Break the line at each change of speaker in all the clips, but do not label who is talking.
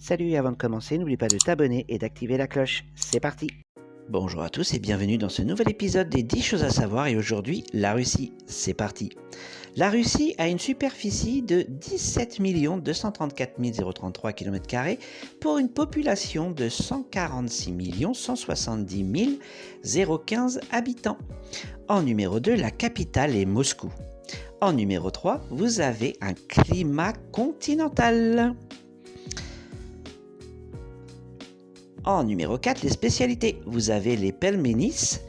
Salut, avant de commencer, n'oublie pas de t'abonner et d'activer la cloche. C'est parti! Bonjour à tous et bienvenue dans ce nouvel épisode des 10 choses à savoir et aujourd'hui, la Russie. C'est parti! La Russie a une superficie de 17 234 033 km² pour une population de 146 170 015 habitants. En numéro 2, la capitale est Moscou. En numéro 3, vous avez un climat continental. En numéro 4, les spécialités. Vous avez les pelmenis,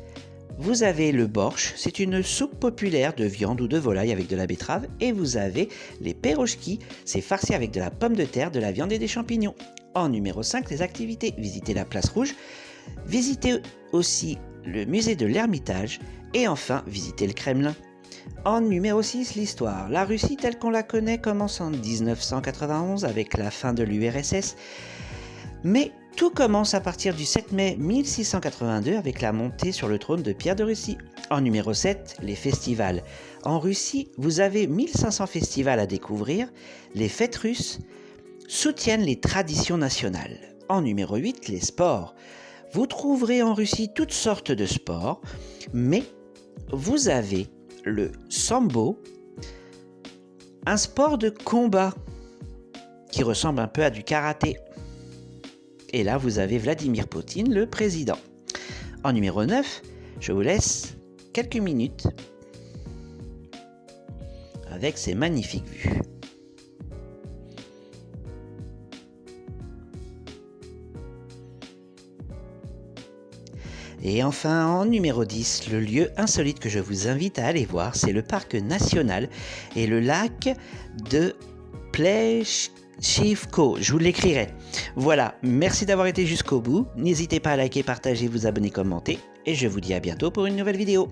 vous avez le borsch, c'est une soupe populaire de viande ou de volaille avec de la betterave, et vous avez les pirochki, c'est farci avec de la pomme de terre, de la viande et des champignons. En numéro 5, les activités. Visitez la place rouge, visitez aussi le musée de l'Ermitage, et enfin, visitez le Kremlin. En numéro 6, l'histoire. La Russie telle qu'on la connaît commence en 1991 avec la fin de l'URSS, mais tout commence à partir du 7 mai 1682 avec la montée sur le trône de Pierre de Russie. En numéro 7, les festivals. En Russie, vous avez 1500 festivals à découvrir. Les fêtes russes soutiennent les traditions nationales. En numéro 8, les sports. Vous trouverez en Russie toutes sortes de sports, mais vous avez le sambo, un sport de combat qui ressemble un peu à du karaté. Et là, vous avez Vladimir Poutine, le président. En numéro 9, je vous laisse quelques minutes avec ces magnifiques vues. Et enfin, en numéro 10, le lieu insolite que je vous invite à aller voir, c'est le parc national et le lac de Pleshchivko. Je vous l'écrirai. Voilà, merci d'avoir été jusqu'au bout. N'hésitez pas à liker, partager, vous abonner, commenter. Et je vous dis à bientôt pour une nouvelle vidéo.